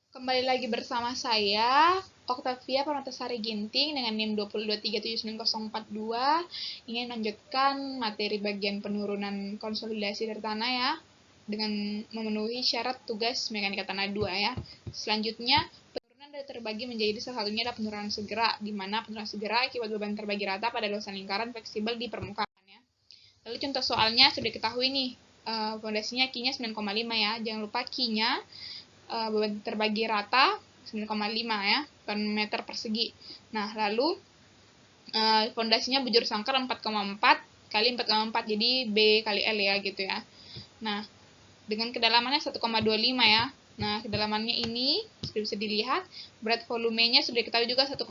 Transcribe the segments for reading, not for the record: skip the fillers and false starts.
Kembali lagi bersama saya, Oktavia Permatasari Ginting dengan NIM 2023790442. Ingin melanjutkan materi bagian penurunan konsolidasi dari tanah ya, dengan memenuhi syarat tugas mekanika tanah 2 ya. Selanjutnya, penurunan terbagi menjadi salah satunya adalah penurunan segera, di mana penurunan segera akibat beban terbagi rata pada luasan lingkaran fleksibel di permukaan ya. Lalu contoh soalnya sudah diketahui nih, fondasinya Q-nya 9,5 ya. Jangan lupa Q-nya beban terbagi rata 9,5 ya per meter persegi. Nah, lalu fondasinya bujur sangkar 4,4 kali 4,4, jadi B kali L ya gitu ya. Nah, dengan kedalamannya 1,25 ya. Nah, kedalamannya ini sudah bisa dilihat, berat volumenya sudah diketahui juga 1,85.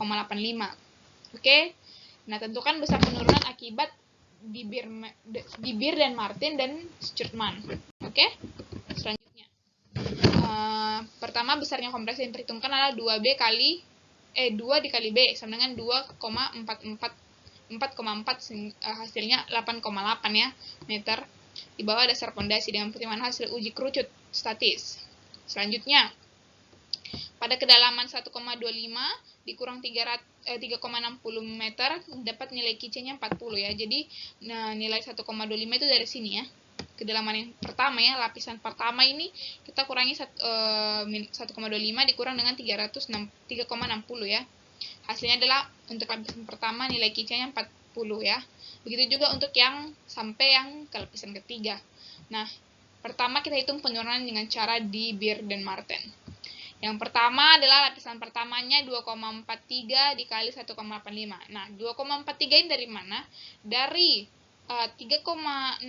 Oke. Nah, tentukan besar penurunan akibat di Beer dan Martin dan Sturtman. Oke. Selanjutnya. Pertama, besarnya kompresi yang diperhitungkan adalah 2 dikali B sama dengan 4,4 hasilnya 8,8 ya meter di bawah dasar pondasi dengan pertimbangan hasil uji kerucut statis. Selanjutnya, pada kedalaman 1,25 dikurang 3,60 meter dapat nilai Q-nya 40 ya. Jadi nilai 1,25 itu dari sini ya. Kedalaman yang pertama ya, lapisan pertama ini kita kurangi 1,25 dikurang dengan 3,60 ya. Hasilnya adalah untuk lapisan pertama nilai Q-nya 40 ya. Begitu juga untuk yang sampai yang ke lapisan ketiga. Nah, pertama kita hitung penurunan dengan cara di Beer dan Martin. Yang pertama adalah lapisan pertamanya 2,43 dikali 1,85. Nah, 2,43 ini dari mana? Dari 3,60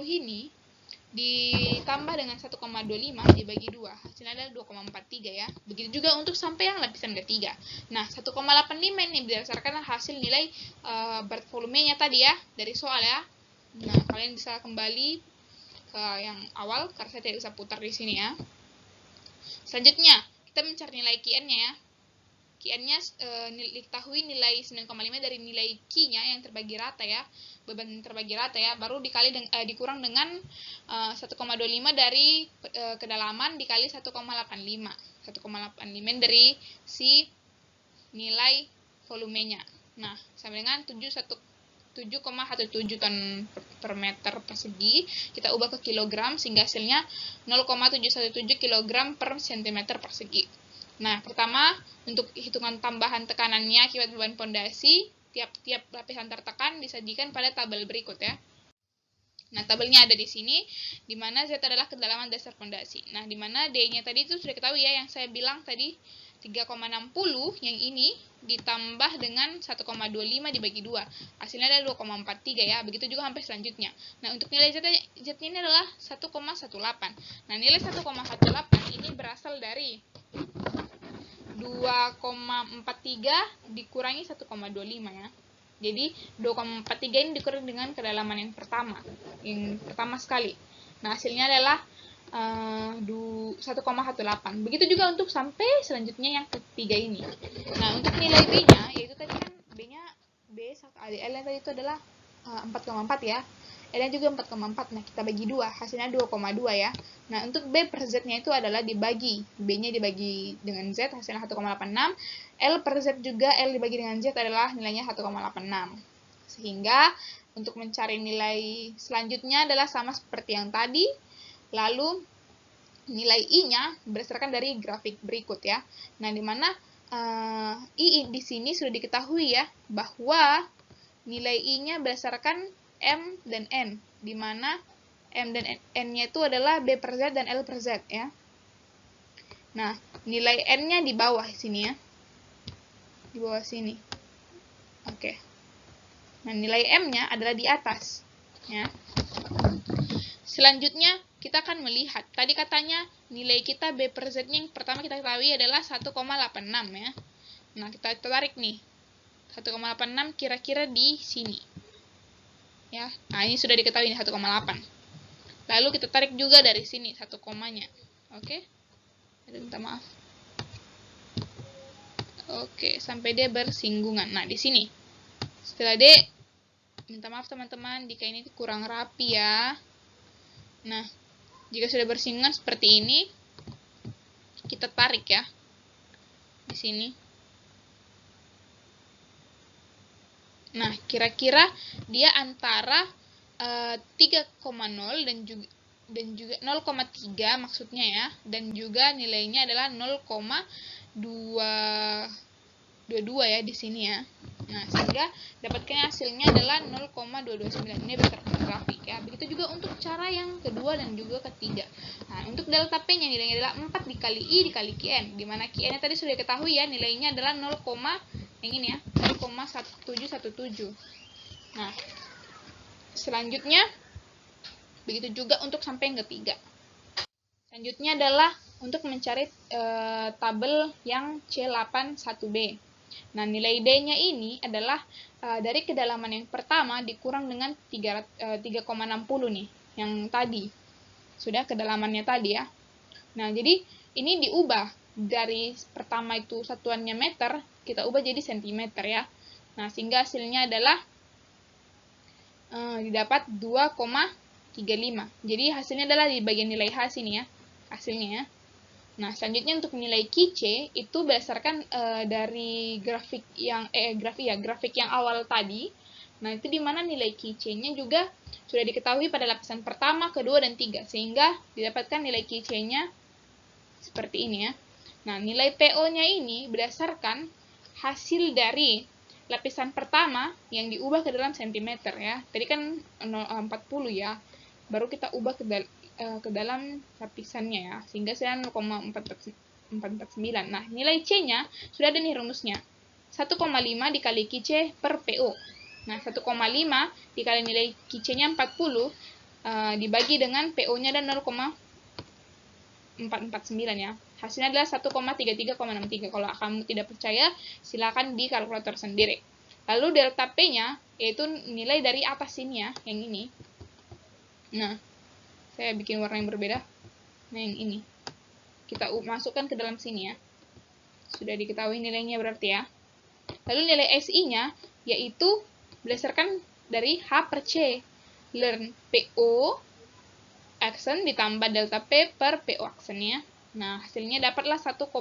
ini ditambah dengan 1,25 dibagi 2. Hasilnya adalah 2,43 ya. Begitu juga untuk sampai yang lapisan ketiga. Nah, 1,85 ini berdasarkan hasil nilai berat volumenya tadi ya, dari soal ya. Nah, kalian bisa kembali ke yang awal karena saya tidak bisa putar di sini ya. Selanjutnya, kita mencari nilai Qn-nya ya. Qn-nya diketahui nilai 9,5 dari nilai Q-nya yang terbagi rata ya, beban terbagi rata ya, baru dikali dikurang dengan 1,25 dari kedalaman dikali 1,85. 1,85 dari si nilai volumenya. Nah, sama dengan 7,17 ton per meter persegi, kita ubah ke kilogram sehingga hasilnya 0,717 kg per cm persegi. Nah, pertama untuk hitungan tambahan tekanannya akibat beban pondasi, tiap-tiap lapisan tertekan disajikan pada tabel berikut ya. Nah, tabelnya ada di sini, di mana Z adalah kedalaman dasar pondasi. Nah, di mana D-nya tadi itu sudah ketahui ya, yang saya bilang tadi 3,60 yang ini ditambah dengan 1,25 dibagi 2. Hasilnya adalah 2,43 ya. Begitu juga sampai selanjutnya. Nah, untuk nilai Z ini adalah 1,18. Nah, nilai 1,18 ini berasal dari 2,43 dikurangi 1,25 ya. Jadi 2,43 ini dikurangi dengan kedalaman yang pertama sekali. Nah, hasilnya adalah 1,18. Begitu juga untuk sampai selanjutnya yang ketiga ini. Nah, untuk nilai B-nya, yaitu tadi kan B-nya B L yang tadi itu adalah 4,4 ya. L-nya juga 4,4. Nah, kita bagi 2, hasilnya 2,2 ya. Nah, untuk B per Z-nya itu adalah dibagi. B-nya dibagi dengan Z, hasilnya 1,86. L per Z juga, L dibagi dengan Z adalah nilainya 1,86. Sehingga, untuk mencari nilai selanjutnya adalah sama seperti yang tadi. Lalu nilai I-nya berdasarkan dari grafik berikut ya. Nah, di mana I di sini sudah diketahui ya bahwa nilai I-nya berdasarkan M dan N, di mana M dan N-nya itu adalah B per Z dan L per Z ya. Nah, nilai N-nya di bawah sini ya. Di bawah sini. Oke. Nah, nilai M-nya adalah di atas ya. Selanjutnya, kita akan melihat, tadi katanya nilai kita B per Z-nya yang pertama kita ketahui adalah 1,86 ya. Nah, kita tarik nih. 1,86 kira-kira di sini. Ya. Nah, ini sudah diketahui 1,8. Lalu kita tarik juga dari sini 1 komanya. Oke? Minta maaf. Oke, sampai dia bersinggungan. Nah, di sini. Setelah D, minta maaf teman-teman jika ini kurang rapi ya. Nah, jika sudah bersinggungan seperti ini, kita tarik ya. di sini. Nah, kira-kira dia antara 3,0 dan juga 0,3 maksudnya ya, dan juga nilainya adalah 0,222 ya di sini ya. Nah, sehingga dapatkan hasilnya adalah 0,229. Ini berdasarkan grafik ya. Begitu juga untuk cara yang kedua dan juga ketiga. Nah, untuk delta P-nya nilainya adalah 4 dikali I dikali Qn, di mana Qn-nya tadi sudah diketahui ya, nilainya adalah 0, yang ini ya, 0,1717. Nah, selanjutnya begitu juga untuk sampai yang ketiga. Selanjutnya adalah untuk mencari tabel yang C81B. Nah, nilai D-nya ini adalah dari kedalaman yang pertama dikurang dengan 3,60 nih, yang tadi. Sudah kedalamannya tadi ya. Nah, jadi ini diubah dari pertama itu satuannya meter, kita ubah jadi sentimeter ya. Nah, sehingga hasilnya adalah didapat 2,35. Jadi hasilnya adalah di bagian nilai H sini ya, hasilnya ya. Nah, selanjutnya untuk nilai QC itu berdasarkan dari grafik yang awal tadi. Nah, itu dimana nilai QC-nya juga sudah diketahui pada lapisan pertama, kedua, dan 3, sehingga didapatkan nilai QC-nya seperti ini ya. Nah, nilai PO-nya ini berdasarkan hasil dari lapisan pertama yang diubah ke dalam sentimeter ya. Tadi kan 40 ya, baru kita ubah ke dalam lapisannya ya, sehingga saya 0,449. Nah, nilai C-nya sudah ada nih rumusnya. 1,5 dikali QC per PO. Nah, 1,5 dikali nilai QC-nya 40 dibagi dengan PO-nya dan 0,449 ya. Hasilnya adalah 1,33,63. Kalau kamu tidak percaya, silakan di kalkulator sendiri. Lalu delta P-nya yaitu nilai dari atas sini ya, yang ini. Nah, saya bikin warna yang berbeda. Nah, yang ini. Kita masukkan ke dalam sini ya. Sudah diketahui nilainya berarti ya. Lalu nilai SI-nya yaitu berdasarkan dari H per C. Learn PO aksen ditambah delta P per PO aksennya. Nah, hasilnya dapatlah 1,59.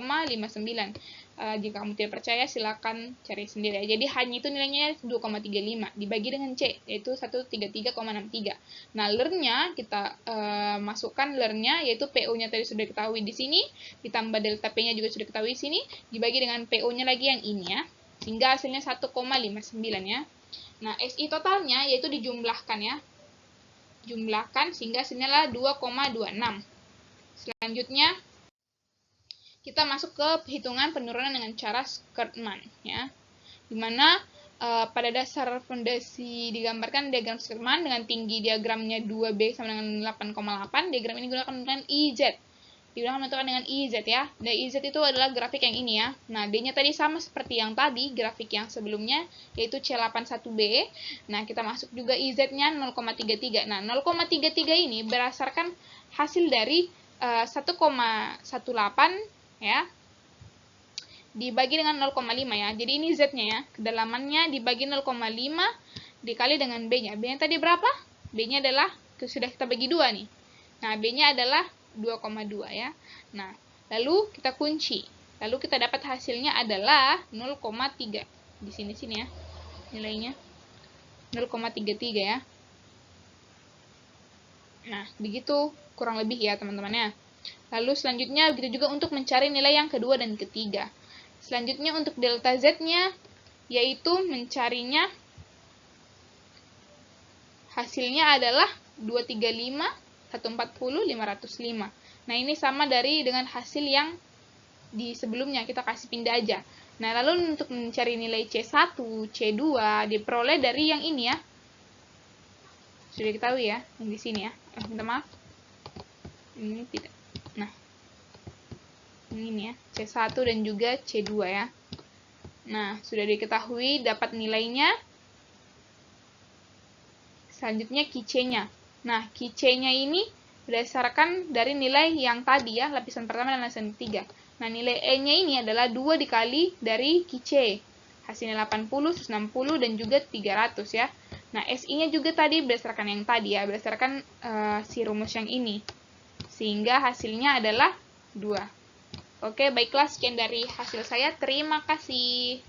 Jika kamu tidak percaya, silakan cari sendiri. Jadi, hanya itu nilainya 2,35. Dibagi dengan C, yaitu 133,63. Nah, learn-nya, kita masukkan learn-nya, yaitu PO-nya tadi sudah diketahui di sini, ditambah delta P-nya juga sudah diketahui di sini, dibagi dengan PO-nya lagi yang ini ya. Sehingga hasilnya 1,59 ya. Nah, SI totalnya, yaitu dijumlahkan ya. Jumlahkan sehingga hasilnya adalah 2,26. Selanjutnya, kita masuk ke perhitungan penurunan dengan cara Skirtman ya, dimana pada dasar fondasi digambarkan diagram Skirtman dengan tinggi diagramnya 2B sama dengan 8,8. Diagram ini digunakan dengan IZ, menentukan dengan IZ ya. Dan IZ itu adalah grafik yang ini ya. Nah, D-nya tadi sama seperti yang tadi, grafik yang sebelumnya, yaitu C81B. Nah, kita masuk juga IZ-nya 0,33. Nah, 0,33 ini berdasarkan hasil dari 1,18 ya, dibagi dengan 0,5 ya. Jadi ini Z-nya ya, kedalamannya dibagi 0,5 dikali dengan B-nya. B-nya tadi berapa? B-nya adalah, sudah kita bagi 2 nih. Nah, B-nya adalah 2,2 ya. Nah, lalu kita kunci. Lalu kita dapat hasilnya adalah 0,3. Di sini ya, nilainya 0,33 ya. Nah, begitu kurang lebih ya teman-teman ya. Lalu selanjutnya begitu juga untuk mencari nilai yang kedua dan ketiga. Selanjutnya untuk delta Z-nya yaitu mencarinya hasilnya adalah 235, 140, 505. Nah, ini sama dengan hasil yang di sebelumnya, kita kasih pindah aja. Nah, lalu untuk mencari nilai C1, C2 diperoleh dari yang ini ya. Sudah diketahui ya, yang di sini ya. Minta maaf. Ini tidak. Nah, ini ya, C1 dan juga C2 ya. Nah, sudah diketahui dapat nilainya. Selanjutnya QC-nya. Nah, QC-nya ini berdasarkan dari nilai yang tadi ya, lapisan pertama dan lapisan ketiga. Nah, nilai E-nya ini adalah 2 dikali dari QC. Hasilnya 80, 160, dan juga 300 ya. Nah, SI-nya juga tadi berdasarkan yang tadi ya, berdasarkan si rumus yang ini. Sehingga hasilnya adalah 2. Oke, baiklah sekian dari hasil saya. Terima kasih.